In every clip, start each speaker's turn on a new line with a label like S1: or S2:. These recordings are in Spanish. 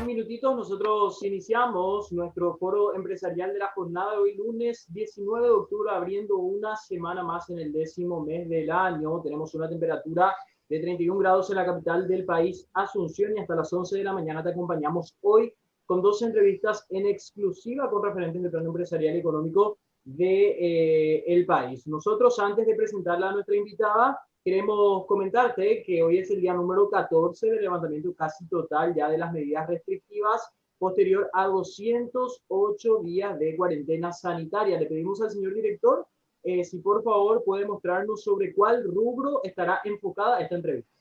S1: minutitos nosotros iniciamos nuestro foro empresarial de la jornada de hoy, lunes 19 de octubre, abriendo una semana más en el 10º mes del año. Tenemos una temperatura de 31 grados en la capital del país, Asunción, y hasta las 11 de la mañana te acompañamos hoy con 2 entrevistas en exclusiva con referentes del plano empresarial y económico del país. Nosotros, antes de presentarla a nuestra invitada, queremos comentarte que hoy es el día número 14 del levantamiento casi total ya de las medidas restrictivas, posterior a 208 días de cuarentena sanitaria. Le pedimos al señor director si por favor puede mostrarnos sobre cuál rubro estará enfocada esta entrevista.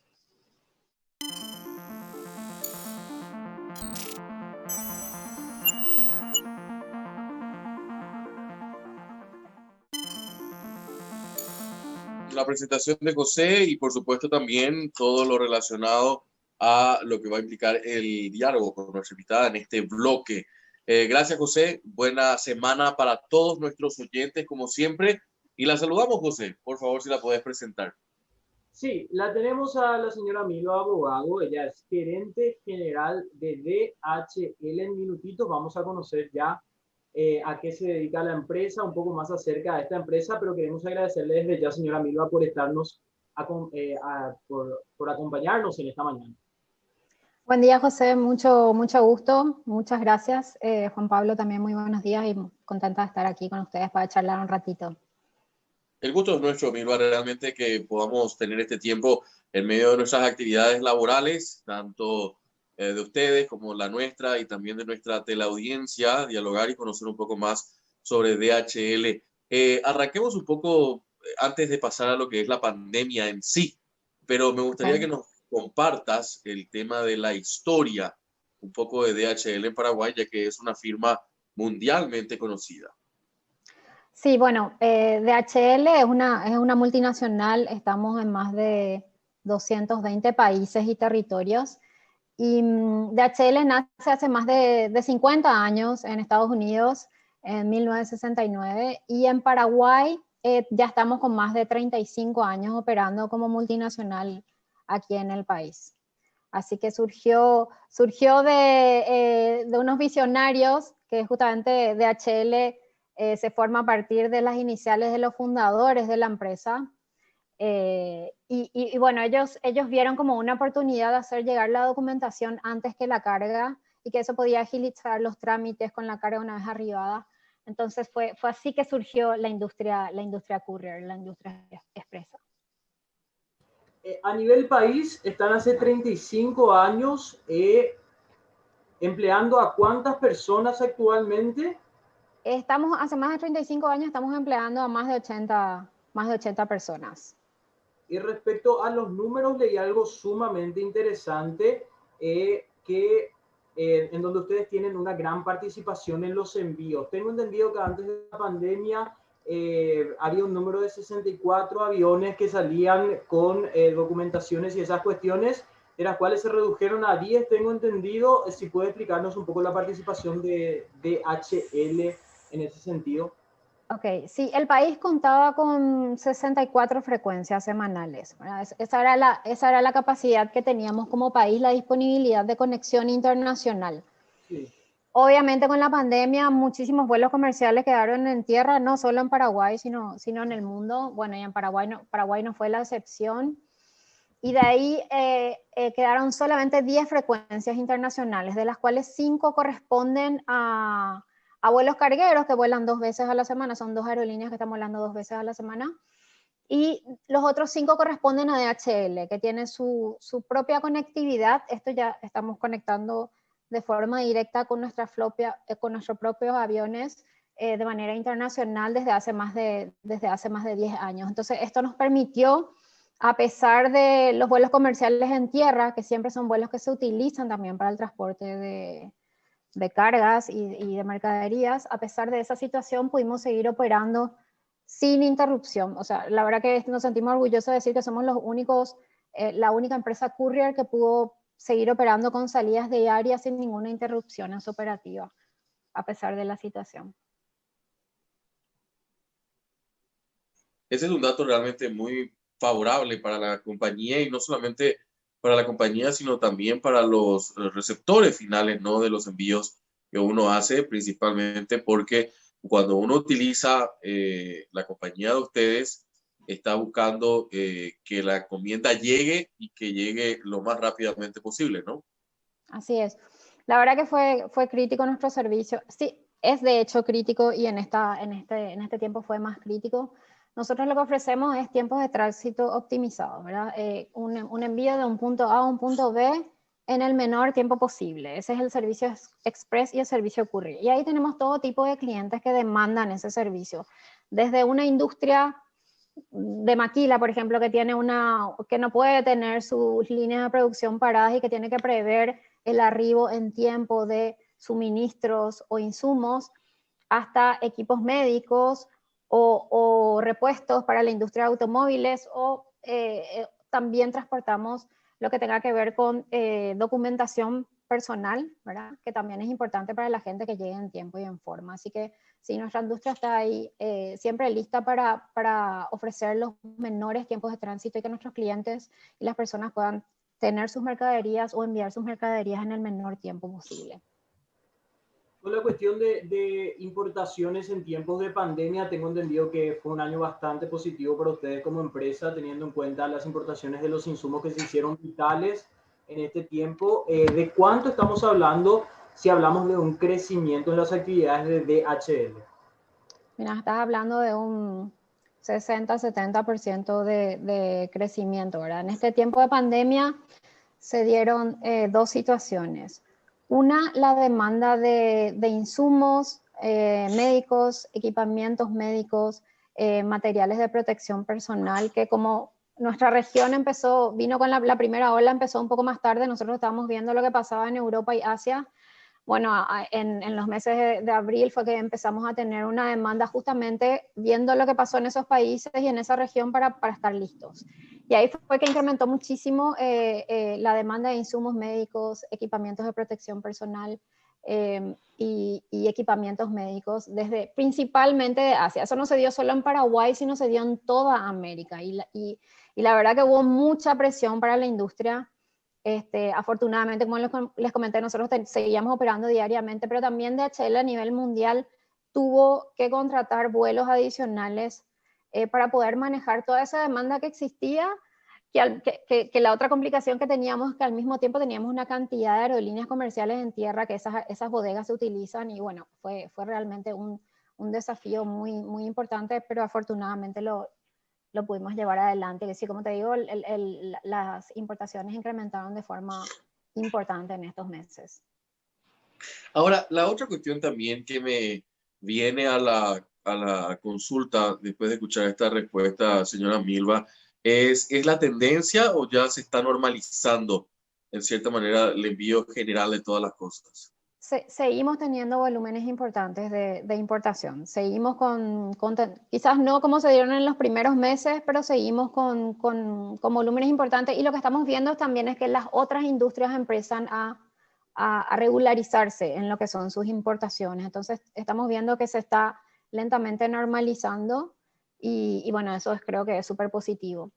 S2: La presentación de José y por supuesto también todo lo relacionado a lo que va a implicar el diálogo con nuestra invitada en este bloque. Gracias, José. Buena semana para todos nuestros oyentes, como siempre. Y la saludamos, José. Por favor, si la puedes presentar.
S1: Sí, la tenemos a la señora Milo Abogado. Ella es gerente general de DHL. En minutitos vamos a conocer ya a qué se dedica la empresa, un poco más acerca de esta empresa, pero queremos agradecerle desde ya, señora Milva, por estarnos, por acompañarnos en esta mañana.
S3: Buen día, José, mucho gusto, muchas gracias. Juan Pablo, también muy buenos días y contenta de estar aquí con ustedes para charlar un ratito.
S2: El gusto es nuestro, Milva, realmente que podamos tener este tiempo en medio de nuestras actividades laborales, tanto de ustedes como la nuestra y también de nuestra teleaudiencia, dialogar y conocer un poco más sobre DHL. Arranquemos un poco antes de pasar a lo que es la pandemia en sí, pero me gustaría que nos compartas el tema de la historia, un poco de DHL en Paraguay, ya que es una firma mundialmente conocida.
S3: Sí, bueno, DHL es una multinacional, estamos en más de 220 países y territorios. Y DHL nace hace más de 50 años en Estados Unidos, en 1969, y en Paraguay ya estamos con más de 35 años operando como multinacional aquí en el país. Así que surgió de unos visionarios que justamente DHL se forma a partir de las iniciales de los fundadores de la empresa. Y bueno, ellos vieron como una oportunidad de hacer llegar la documentación antes que la carga y que eso podía agilizar los trámites con la carga una vez arribada. Entonces fue así que surgió la industria courier, la industria expresa.
S1: A nivel país, están hace 35 años empleando a cuántas personas actualmente.
S3: Estamos, hace más de 35 años estamos empleando a más de 80 personas.
S1: Y respecto a los números, leí algo sumamente interesante, en donde ustedes tienen una gran participación en los envíos. Tengo entendido que antes de la pandemia había un número de 64 aviones que salían con documentaciones y esas cuestiones, de las cuales se redujeron a 10, tengo entendido. Si puede explicarnos un poco la participación de DHL en ese sentido.
S3: Ok, sí, el país contaba con 64 frecuencias semanales. Esa era la capacidad que teníamos como país, la disponibilidad de conexión internacional.
S1: Sí.
S3: Obviamente con la pandemia muchísimos vuelos comerciales quedaron en tierra, no solo en Paraguay, sino en el mundo. Bueno, y en Paraguay no fue la excepción. Y de ahí quedaron solamente 10 frecuencias internacionales, de las cuales 5 corresponden a vuelos cargueros que vuelan 2 veces a la semana. Son 2 aerolíneas que están volando 2 veces a la semana. Y los otros 5 corresponden a DHL, que tiene su propia conectividad. Esto ya estamos conectando de forma directa con con nuestros propios aviones de manera internacional desde hace más de 10 años. Entonces, esto nos permitió, a pesar de los vuelos comerciales en tierra, que siempre son vuelos que se utilizan también para el transporte de cargas y de mercaderías, a pesar de esa situación pudimos seguir operando sin interrupción. O sea, la verdad que nos sentimos orgullosos de decir que somos los únicos, la única empresa courier que pudo seguir operando con salidas diarias sin ninguna interrupción en su operativa, a pesar de la situación.
S2: Ese es un dato realmente muy favorable para la compañía y no solamente para la compañía, sino también para los receptores finales, ¿no? De los envíos que uno hace, principalmente porque cuando uno utiliza la compañía de ustedes, está buscando que la encomienda llegue y que llegue lo más rápidamente posible, ¿no?
S3: Así es. La verdad que fue crítico nuestro servicio. Sí, es de hecho crítico y en este tiempo fue más crítico. Nosotros lo que ofrecemos es tiempos de tránsito optimizados, ¿verdad? Un envío de un punto A a un punto B en el menor tiempo posible. Ese es el servicio express y el servicio courier. Y ahí tenemos todo tipo de clientes que demandan ese servicio. Desde una industria de maquila, por ejemplo, que no puede tener sus líneas de producción paradas y que tiene que prever el arribo en tiempo de suministros o insumos, hasta equipos médicos o repuestos para la industria de automóviles, o también transportamos lo que tenga que ver con documentación personal, ¿verdad? Que también es importante para la gente que llegue en tiempo y en forma. Así que sí, nuestra industria está ahí siempre lista para ofrecer los menores tiempos de tránsito y que nuestros clientes y las personas puedan tener sus mercaderías o enviar sus mercaderías en el menor tiempo posible.
S1: Con la cuestión de importaciones en tiempos de pandemia, tengo entendido que fue un año bastante positivo para ustedes como empresa, teniendo en cuenta las importaciones de los insumos que se hicieron vitales en este tiempo. ¿De cuánto estamos hablando si hablamos de un crecimiento en las actividades de DHL?
S3: Mira, estás hablando de un 60-70% de crecimiento, ¿verdad? En este tiempo de pandemia se dieron dos situaciones. Una, la demanda de insumos médicos, equipamientos médicos, materiales de protección personal, que como nuestra región vino con la primera ola, empezó un poco más tarde, nosotros estábamos viendo lo que pasaba en Europa y Asia. Bueno, en los meses de abril fue que empezamos a tener una demanda justamente viendo lo que pasó en esos países y en esa región para estar listos. Y ahí fue que incrementó muchísimo la demanda de insumos médicos, equipamientos de protección personal y equipamientos médicos principalmente de Asia. Eso no se dio solo en Paraguay, sino se dio en toda América. Y la verdad que hubo mucha presión para la industria. Afortunadamente, como les comenté, nosotros seguíamos operando diariamente, pero también DHL a nivel mundial tuvo que contratar vuelos adicionales para poder manejar toda esa demanda que existía, que la otra complicación que teníamos es que al mismo tiempo teníamos una cantidad de aerolíneas comerciales en tierra que esas bodegas se utilizan, y bueno, fue realmente un desafío muy, muy importante, pero afortunadamente lo pudimos llevar adelante. Que sí, como te digo, las importaciones incrementaron de forma importante en estos meses.
S2: Ahora, la otra cuestión también que me viene a la consulta después de escuchar esta respuesta, señora Milva, ¿es la tendencia o ya se está normalizando en cierta manera el envío general de todas las cosas?
S3: Seguimos teniendo volúmenes importantes de importación. Seguimos quizás no como se dieron en los primeros meses, pero seguimos con volúmenes importantes. Y lo que estamos viendo también es que las otras industrias empiezan a regularizarse en lo que son sus importaciones. Entonces, estamos viendo que se está lentamente normalizando y bueno, eso creo que es súper positivo.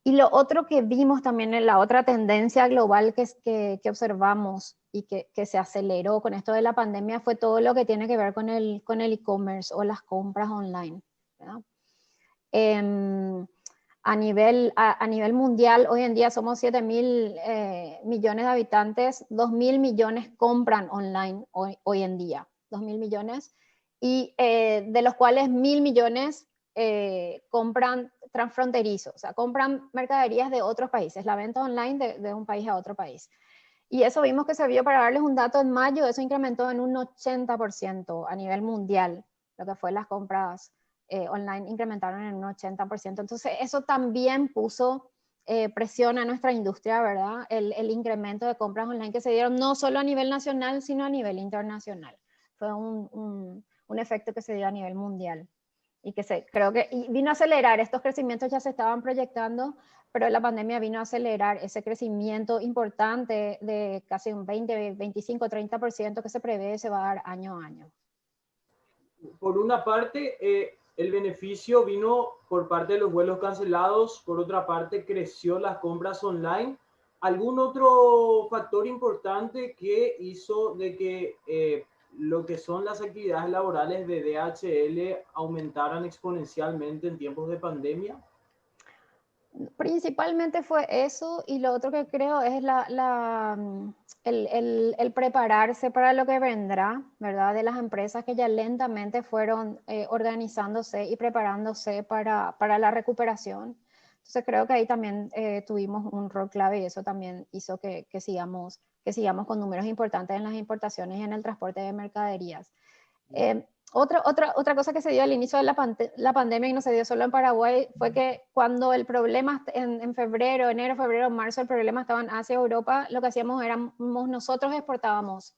S3: Y lo otro que vimos también en la otra tendencia global que observamos y que se aceleró con esto de la pandemia fue todo lo que tiene que ver con el e-commerce o las compras online, ¿verdad? A nivel mundial, hoy en día somos 7.000 millones de habitantes, 2.000 millones compran online hoy en día, 2.000 millones, y de los cuales 1.000 millones compran transfronterizos, o sea, compran mercaderías de otros países, la venta online de un país a otro país. Y eso vimos que se vio, para darles un dato, en mayo eso incrementó en un 80% a nivel mundial, lo que fue las compras online incrementaron en un 80%. Entonces eso también puso presión a nuestra industria, ¿verdad? El incremento de compras online que se dieron no solo a nivel nacional, sino a nivel internacional. Fue un efecto que se dio a nivel mundial. Y creo que vino a acelerar, estos crecimientos ya se estaban proyectando, pero la pandemia vino a acelerar ese crecimiento importante de casi un 20, 25, 30% que se prevé se va a dar año a año.
S1: Por una parte, el beneficio vino por parte de los vuelos cancelados, por otra parte creció las compras online. ¿Algún otro factor importante que hizo de que lo que son las actividades laborales de DHL aumentaran exponencialmente en tiempos de pandemia?
S3: Principalmente fue eso, y lo otro que creo es el prepararse para lo que vendrá, ¿verdad? De las empresas que ya lentamente fueron organizándose y preparándose para la recuperación. Entonces creo que ahí también tuvimos un rol clave, y eso también hizo que sigamos con números importantes en las importaciones y en el transporte de mercaderías. Otra cosa que se dio al inicio de la pandemia, y no se dio solo en Paraguay, fue que cuando el problema en febrero, enero, febrero, marzo, el problema estaba en Asia, Europa, lo que hacíamos éramos nosotros exportábamos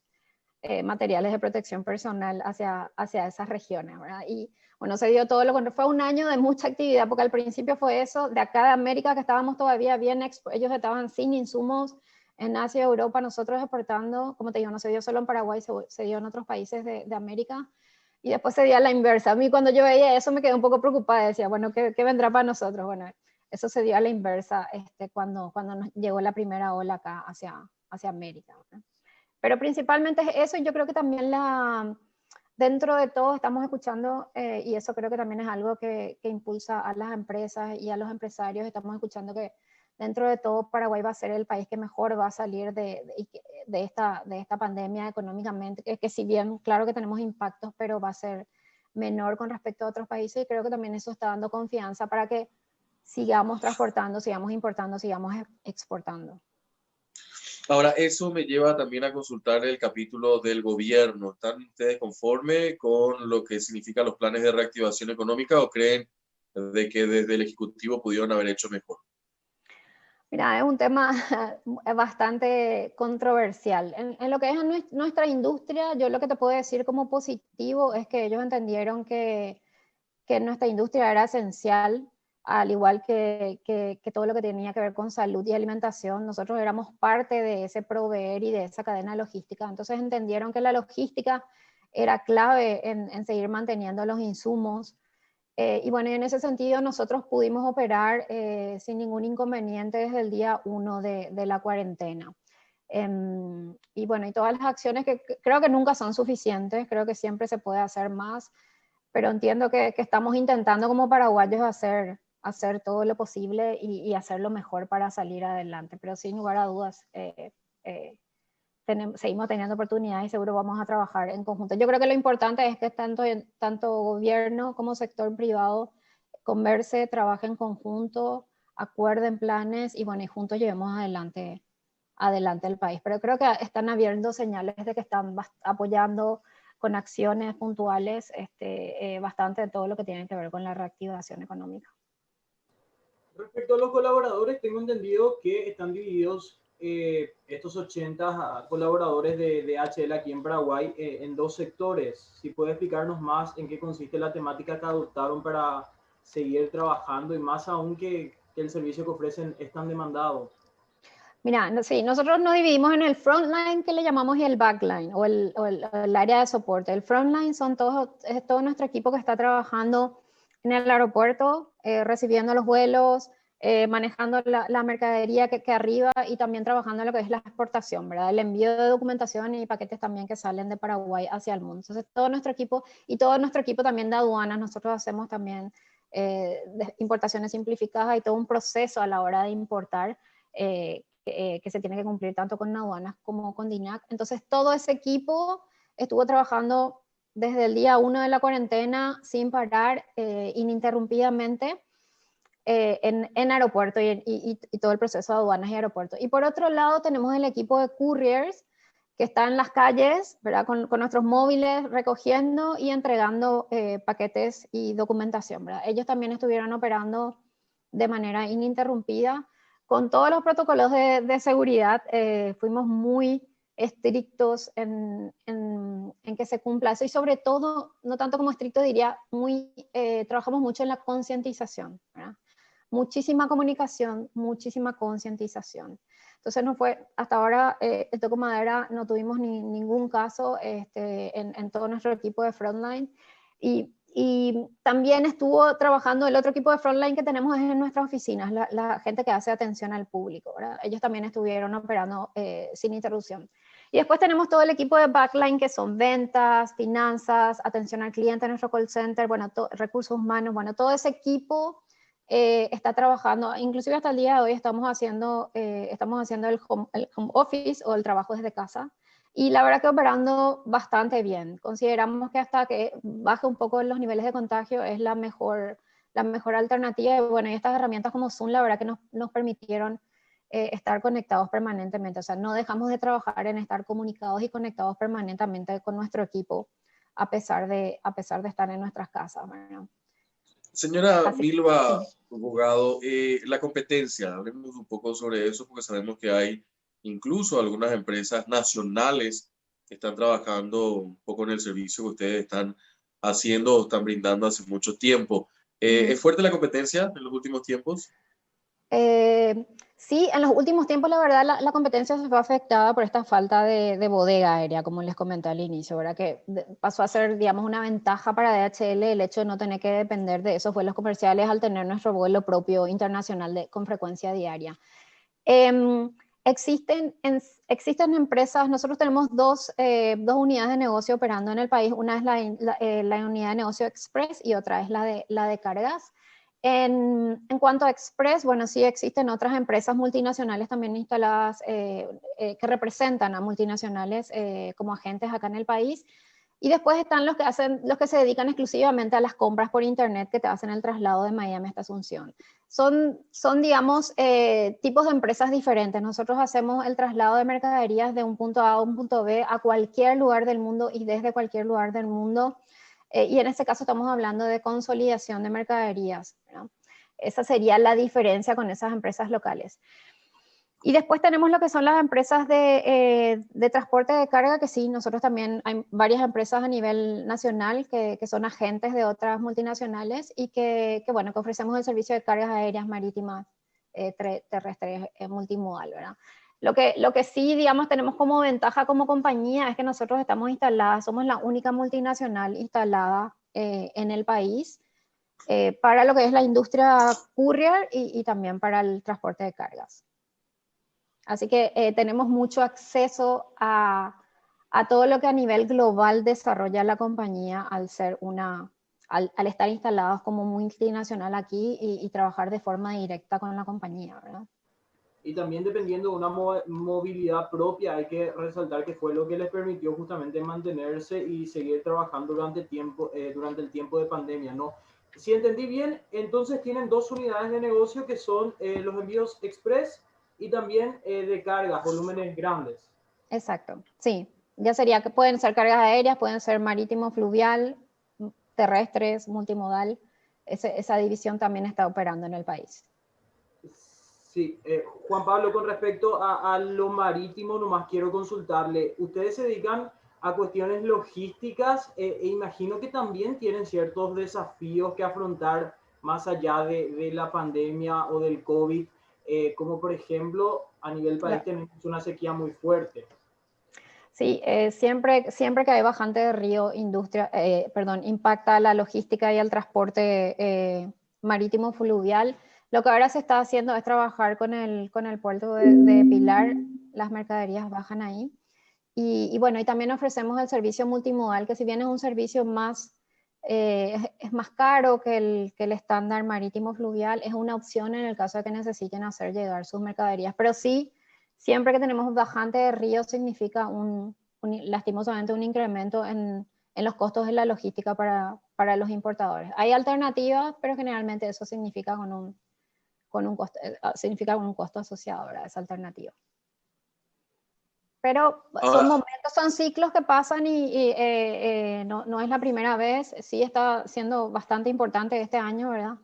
S3: materiales de protección personal hacia esas regiones, ¿verdad? Y bueno, se dio todo lo contrario. Fue un año de mucha actividad, porque al principio fue eso, de acá de América, que estábamos todavía bien, ellos estaban sin insumos en Asia, Europa, nosotros exportando, como te digo, no se dio solo en Paraguay, se dio en otros países de América. Y después se dio a la inversa. A mí cuando yo veía eso me quedé un poco preocupada, decía, bueno, ¿qué vendrá para nosotros? Bueno, eso se dio a la inversa cuando nos llegó la primera ola acá hacia América, ¿verdad? Pero principalmente es eso, y yo creo que también dentro de todo estamos escuchando, y eso creo que también es algo que impulsa a las empresas y a los empresarios, estamos escuchando que dentro de todo Paraguay va a ser el país que mejor va a salir de esta pandemia económicamente, que si bien claro que tenemos impactos, pero va a ser menor con respecto a otros países, y creo que también eso está dando confianza para que sigamos transportando, sigamos importando, sigamos exportando.
S2: Ahora, eso me lleva también a consultar el capítulo del gobierno. ¿Están ustedes conformes con lo que significan los planes de reactivación económica o creen de que desde el Ejecutivo pudieron haber hecho mejor?
S3: Mira, es un tema bastante controversial. En lo que es nuestra industria, yo lo que te puedo decir como positivo es que ellos entendieron que nuestra industria era esencial, al igual que todo lo que tenía que ver con salud y alimentación. Nosotros éramos parte de ese proveer y de esa cadena logística. Entonces entendieron que la logística era clave en seguir manteniendo los insumos. Y bueno, en ese sentido nosotros pudimos operar sin ningún inconveniente desde el día 1 de la cuarentena. Y bueno, y todas las acciones que creo que nunca son suficientes, creo que siempre se puede hacer más, pero entiendo que estamos intentando como paraguayos hacer todo lo posible y hacerlo mejor para salir adelante. Pero sin lugar a dudas, seguimos teniendo oportunidades y seguro vamos a trabajar en conjunto. Yo creo que lo importante es que tanto gobierno como sector privado converse, trabajen en conjunto, acuerden planes y bueno, y juntos llevemos adelante el país. Pero creo que están habiendo señales de que están apoyando con acciones puntuales bastante de todo lo que tiene que ver con la reactivación económica.
S1: Respecto a los colaboradores, tengo entendido que están divididos estos 80 colaboradores de DHL aquí en Paraguay en dos sectores. Si puede explicarnos más en qué consiste la temática que adoptaron para seguir trabajando y más aún que el servicio que ofrecen es tan demandado.
S3: Mira, sí, nosotros nos dividimos en el frontline, que le llamamos, y el backline, o el área de soporte. El frontline es todo nuestro equipo que está trabajando en el aeropuerto, recibiendo los vuelos, manejando la mercadería que arriba, y también trabajando en lo que es la exportación, ¿verdad? El envío de documentación y paquetes también que salen de Paraguay hacia el mundo. Entonces, todo nuestro equipo también de aduanas, nosotros hacemos también de importaciones simplificadas y todo un proceso a la hora de importar, que se tiene que cumplir tanto con aduanas como con DINAC. Entonces todo ese equipo estuvo trabajando desde el día 1 de la cuarentena sin parar, ininterrumpidamente, en aeropuerto y todo el proceso de aduanas y aeropuerto. Y por otro lado tenemos el equipo de couriers que está en las calles, ¿verdad? Con nuestros móviles recogiendo y entregando paquetes y documentación, ¿verdad? Ellos también estuvieron operando de manera ininterrumpida con todos los protocolos de seguridad. Fuimos muy estrictos en que se cumpla eso, y sobre todo, no tanto como estricto, diría, trabajamos mucho en la concientización, ¿verdad? Muchísima comunicación, muchísima concientización. Entonces hasta ahora, el Toco Madera, no tuvimos ningún caso en todo nuestro equipo de frontline, y Y también estuvo trabajando, el otro equipo de frontline que tenemos es en nuestras oficinas, la gente que hace atención al público, ¿verdad? Ellos también estuvieron operando sin interrupción. Y después tenemos todo el equipo de backline que son ventas, finanzas, atención al cliente en nuestro call center, bueno, recursos humanos, bueno, todo ese equipo está trabajando, inclusive hasta el día de hoy estamos haciendo el home office o el trabajo desde casa. Y la verdad que operando bastante bien. Consideramos que hasta que baje un poco los niveles de contagio es la mejor alternativa. Y bueno, y estas herramientas como Zoom, la verdad que nos permitieron estar conectados permanentemente. O sea, no dejamos de trabajar en estar comunicados y conectados permanentemente con nuestro equipo, a pesar de estar en nuestras casas, ¿verdad?
S2: Señora
S3: Así,
S2: Milva,
S3: sí.
S2: abogado, la competencia, hablemos un poco sobre eso porque sabemos que hay incluso algunas empresas nacionales que están trabajando un poco en el servicio que ustedes están haciendo o están brindando hace mucho tiempo. ¿Es fuerte la competencia en los últimos tiempos?
S3: Sí, en los últimos tiempos la verdad la competencia se fue afectada por esta falta de bodega aérea, como les comenté al inicio, ¿verdad? Que pasó a ser, digamos, una ventaja para DHL el hecho de no tener que depender de esos vuelos comerciales al tener nuestro vuelo propio internacional con frecuencia diaria. Existen empresas, nosotros tenemos dos unidades de negocio operando en el país, una es la unidad de negocio Express y otra es la de cargas. En cuanto a Express, bueno, sí existen otras empresas multinacionales también instaladas que representan a multinacionales como agentes acá en el país. Y después están los que se dedican exclusivamente a las compras por internet que te hacen el traslado de Miami hasta Asunción. Son digamos, tipos de empresas diferentes. Nosotros hacemos el traslado de mercaderías de un punto A a un punto B a cualquier lugar del mundo y desde cualquier lugar del mundo. Y en este caso estamos hablando de consolidación de mercaderías, ¿no? Esa sería la diferencia con esas empresas locales. Y después tenemos lo que son las empresas de transporte de carga, que sí, nosotros también hay varias empresas a nivel nacional que son agentes de otras multinacionales y bueno, que ofrecemos el servicio de cargas aéreas, marítimas, terrestres, multimodal, ¿verdad? Lo que sí, digamos, tenemos como ventaja como compañía es que nosotros estamos instaladas, somos la única multinacional instalada en el país para lo que es la industria courier y también para el transporte de cargas. Así que tenemos mucho acceso a todo lo que a nivel global desarrolla la compañía al estar instalados como multinacional aquí y trabajar de forma directa con la compañía, ¿verdad?
S1: Y también dependiendo de una movilidad propia, hay que resaltar que fue lo que les permitió justamente mantenerse y seguir trabajando durante el tiempo de pandemia, ¿no? Si entendí bien, entonces tienen dos unidades de negocio que son los envíos express y también de cargas, volúmenes grandes.
S3: Exacto, sí. Ya sería que pueden ser cargas aéreas, pueden ser marítimo, fluvial, terrestres, multimodal. Esa división también está operando en el país.
S1: Sí, Juan Pablo, con respecto a lo marítimo, nomás quiero consultarle. Ustedes se dedican a cuestiones logísticas e imagino que también tienen ciertos desafíos que afrontar más allá de la pandemia o del COVID, como por ejemplo, a nivel país tenemos una sequía muy fuerte.
S3: Sí, siempre que hay bajante de río, impacta la logística y el transporte marítimo fluvial. Lo que ahora se está haciendo es trabajar con el puerto de Pilar, las mercaderías bajan ahí. Y bueno, y también ofrecemos el servicio multimodal, que si bien es un servicio es más caro que el estándar marítimo fluvial, es una opción en el caso de que necesiten hacer llegar sus mercaderías. Pero sí, siempre que tenemos bajante de río significa lastimosamente un incremento en los costos de la logística para los importadores. Hay alternativas, pero generalmente eso significa significa un costo asociado, ¿verdad? Esa alternativa. Pero son momentos, son ciclos que pasan y no es la primera vez. Sí está siendo bastante importante este año, ¿verdad?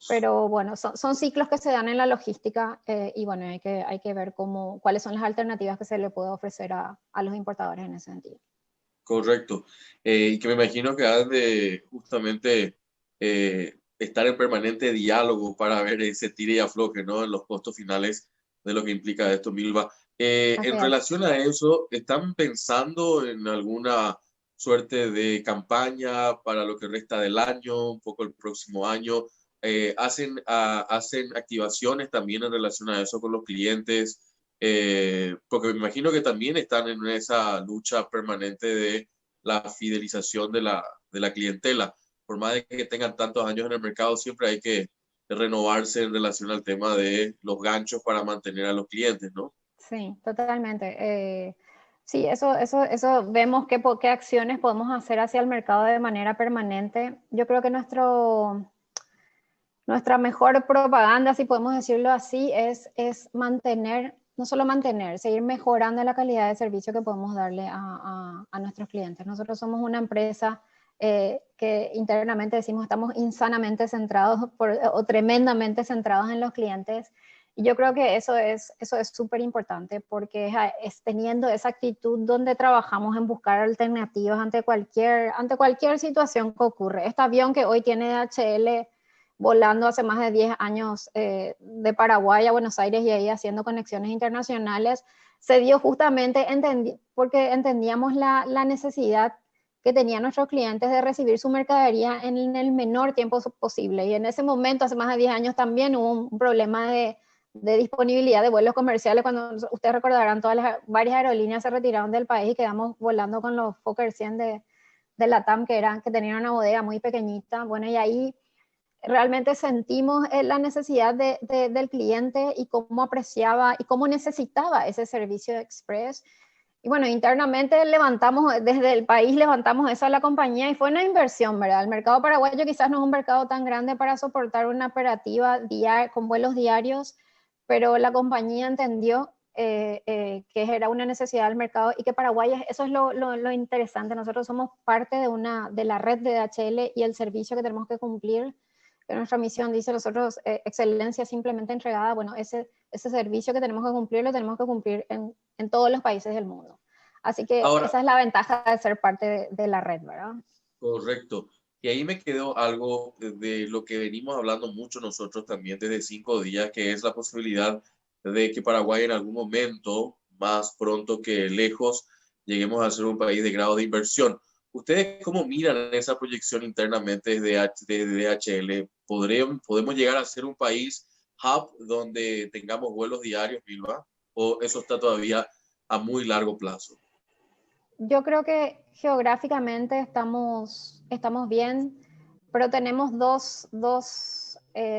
S3: Pero bueno, son ciclos que se dan en la logística y bueno, hay que ver cuáles son las alternativas que se le puede ofrecer a los importadores en ese sentido.
S2: Correcto. Y que me imagino que han de justamente estar en permanente diálogo para ver ese tire y afloje, ¿no? En los costos finales de lo que implica esto, Milva. En relación a eso, ¿están pensando en alguna suerte de campaña para lo que resta del año, un poco el próximo año? ¿Hacen activaciones también en relación a eso con los clientes? Porque me imagino que también están en esa lucha permanente de la fidelización de la clientela. Por más de que tengan tantos años en el mercado, siempre hay que renovarse en relación al tema de los ganchos para mantener a los clientes, ¿no?
S3: Sí, totalmente. Sí, eso vemos qué acciones podemos hacer hacia el mercado de manera permanente. Yo creo que nuestra mejor propaganda, si podemos decirlo así, es mantener, no solo mantener, seguir mejorando la calidad de servicio que podemos darle a nuestros clientes. Nosotros somos una empresa que internamente decimos estamos insanamente centrados o tremendamente centrados en los clientes. Y yo creo que eso es súper importante porque es teniendo esa actitud donde trabajamos en buscar alternativas ante cualquier situación que ocurre. Este avión que hoy tiene DHL volando hace más de 10 años de Paraguay a Buenos Aires y ahí haciendo conexiones internacionales, se dio justamente porque entendíamos la necesidad que tenían nuestros clientes de recibir su mercadería en el menor tiempo posible. Y en ese momento, hace más de 10 años, también hubo un problema de disponibilidad de vuelos comerciales. Cuando ustedes recordarán, varias aerolíneas se retiraron del país y quedamos volando con los Fokker 100 de LATAM que tenían una bodega muy pequeñita. Bueno, y ahí realmente sentimos la necesidad del cliente y cómo apreciaba y cómo necesitaba ese servicio express. Y bueno, internamente desde el país levantamos eso a la compañía y fue una inversión, ¿verdad? El mercado paraguayo quizás no es un mercado tan grande para soportar una operativa con vuelos diarios, pero la compañía entendió que era una necesidad del mercado y que Paraguay, eso es lo interesante. Nosotros somos parte de la red de DHL y el servicio que tenemos que cumplir, que nuestra misión dice nosotros, excelencia simplemente entregada. Bueno, ese servicio que tenemos que cumplir lo tenemos que cumplir en todos los países del mundo. Así que
S2: Ahora,
S3: esa es la ventaja de ser parte de la red, ¿verdad?
S2: correcto. Y ahí me quedó algo de lo que venimos hablando mucho nosotros también desde 5 días, que es la posibilidad de que Paraguay en algún momento, más pronto que lejos, lleguemos a ser un país de grado de inversión. ¿Ustedes cómo miran esa proyección internamente desde DHL? ¿Podemos llegar a ser un país hub donde tengamos vuelos diarios, Vilma? ¿O eso está todavía a muy largo plazo?
S3: Yo creo que geográficamente estamos bien, pero tenemos dos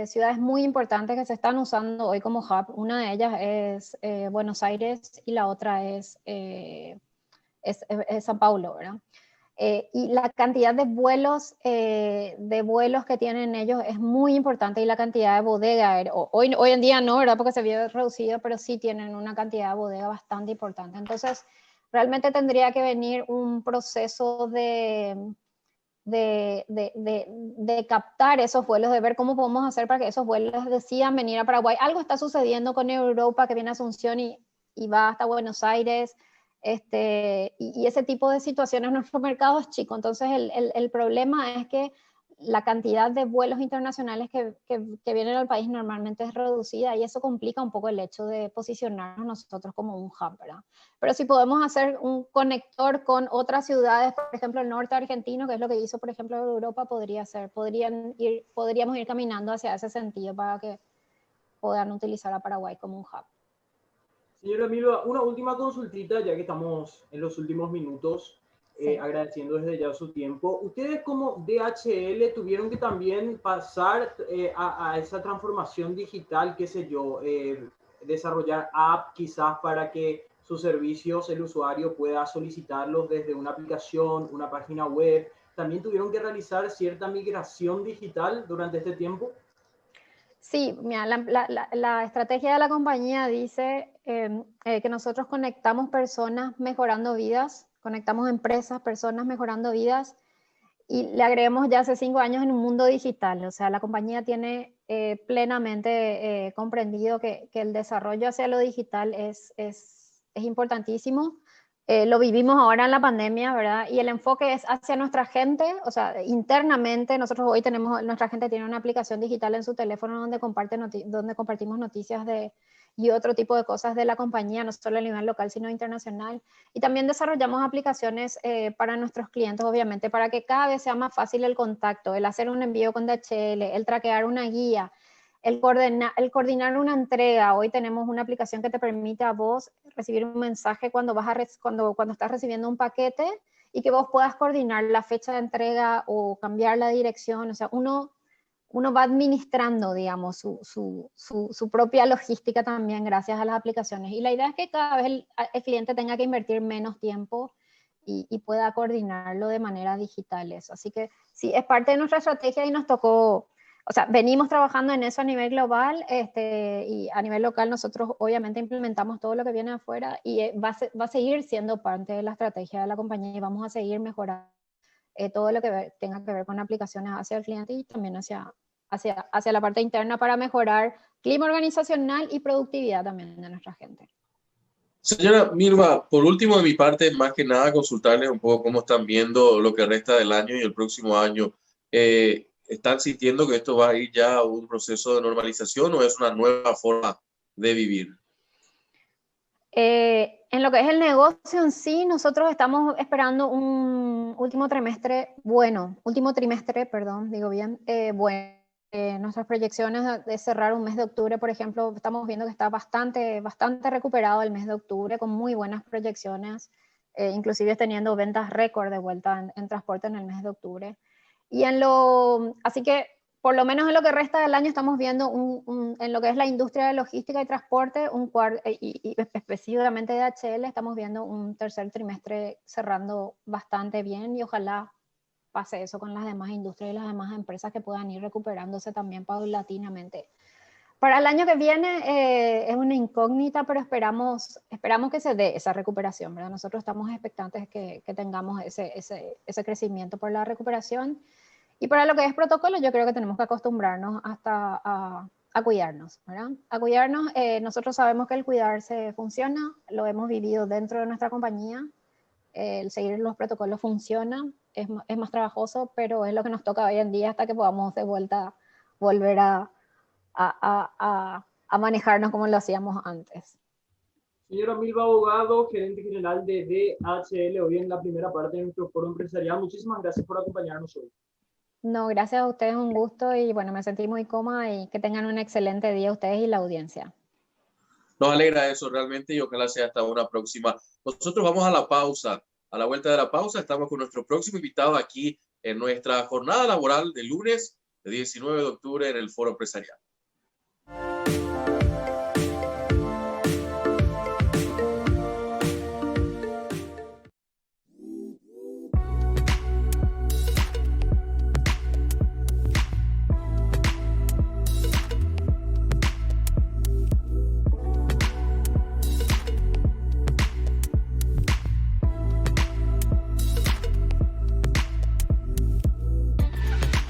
S3: ciudades muy importantes que se están usando hoy como hub. Una de ellas es Buenos Aires y la otra es São Paulo, ¿verdad? Y la cantidad de vuelos que tienen ellos es muy importante y la cantidad de bodega, hoy en día no, ¿verdad? Porque se vio reducido, pero sí tienen una cantidad de bodega bastante importante. Entonces, realmente tendría que venir un proceso de captar esos vuelos, de ver cómo podemos hacer para que esos vuelos decidan venir a Paraguay. Algo está sucediendo con Europa, que viene a Asunción y va hasta Buenos Aires. Y ese tipo de situaciones, nuestro mercado es chico, entonces el problema es que la cantidad de vuelos internacionales que vienen al país normalmente es reducida y eso complica un poco el hecho de posicionarnos nosotros como un hub, ¿verdad? Pero si podemos hacer un conector con otras ciudades, por ejemplo el norte argentino, que es lo que hizo por ejemplo Europa, podríamos ir caminando hacia ese sentido para que puedan utilizar a Paraguay como un hub.
S1: Señora Milva, una última consultita, ya que estamos en los últimos minutos,
S3: Sí.
S1: agradeciendo desde ya su tiempo. Ustedes como DHL tuvieron que también pasar a esa transformación digital, qué sé yo, desarrollar app quizás para que sus servicios el usuario pueda solicitarlos desde una aplicación, una página web. ¿También tuvieron que realizar cierta migración digital durante este tiempo?
S3: Sí, mira, la estrategia de la compañía dice que nosotros conectamos personas mejorando vidas, conectamos empresas, personas mejorando vidas, y le agregamos ya hace 5 años en un mundo digital. O sea, la compañía tiene plenamente comprendido que el desarrollo hacia lo digital es importantísimo. Lo vivimos ahora en la pandemia, ¿verdad? Y el enfoque es hacia nuestra gente, o sea, internamente. Nosotros hoy nuestra gente tiene una aplicación digital en su teléfono donde compartimos noticias y otro tipo de cosas de la compañía, no solo a nivel local, sino internacional. Y también desarrollamos aplicaciones para nuestros clientes, obviamente, para que cada vez sea más fácil el contacto, el hacer un envío con DHL, el traquear una guía, el coordinar una entrega. Hoy tenemos una aplicación que te permite a vos recibir un mensaje cuando estás recibiendo un paquete y que vos puedas coordinar la fecha de entrega o cambiar la dirección. O sea, uno va administrando, digamos, su propia logística también gracias a las aplicaciones. Y la idea es que cada vez el cliente tenga que invertir menos tiempo y pueda coordinarlo de manera digital. Eso. Así que sí, es parte de nuestra estrategia y nos tocó, o sea, venimos trabajando en eso a nivel global y a nivel local nosotros obviamente implementamos todo lo que viene afuera y va a seguir siendo parte de la estrategia de la compañía y vamos a seguir mejorando todo lo que tenga que ver con aplicaciones hacia el cliente y también hacia la parte interna para mejorar clima organizacional y productividad también de nuestra gente.
S2: Señora Mirva, por último de mi parte, más que nada consultarles un poco cómo están viendo lo que resta del año y el próximo año. ¿Están sintiendo que esto va a ir ya a un proceso de normalización o es una nueva forma de vivir?
S3: En lo que es el negocio en sí, nosotros estamos esperando un último trimestre, digo bien, bueno. Nuestras proyecciones de cerrar un mes de octubre, por ejemplo, estamos viendo que está bastante recuperado el mes de octubre, con muy buenas proyecciones, inclusive teniendo ventas récord de vuelta en transporte en el mes de octubre. Así que por lo menos en lo que resta del año estamos viendo en lo que es la industria de logística y transporte, y específicamente de DHL, estamos viendo un tercer trimestre cerrando bastante bien y ojalá pase eso con las demás industrias y las demás empresas que puedan ir recuperándose también paulatinamente. Para el año que viene es una incógnita, pero esperamos que se dé esa recuperación, ¿verdad? Nosotros estamos expectantes que tengamos ese crecimiento por la recuperación. Y para lo que es protocolo, yo creo que tenemos que acostumbrarnos hasta a cuidarnos, ¿verdad? A cuidarnos. Nosotros sabemos que el cuidarse funciona, lo hemos vivido dentro de nuestra compañía. El seguir los protocolos funciona, es más trabajoso, pero es lo que nos toca hoy en día hasta que podamos de vuelta volver a manejarnos como lo hacíamos antes.
S1: Señora Milva Abogado, gerente general de DHL, hoy en la primera parte de nuestro foro empresarial. Muchísimas gracias por acompañarnos hoy.
S3: No, gracias a ustedes, un gusto y bueno, me sentí muy cómoda y que tengan un excelente día ustedes y la audiencia.
S2: Nos alegra eso realmente y ojalá sea hasta una próxima. Nosotros vamos a la pausa. A la vuelta de la pausa estamos con nuestro próximo invitado aquí en nuestra jornada laboral de lunes, de 19 de octubre en el Foro Empresarial.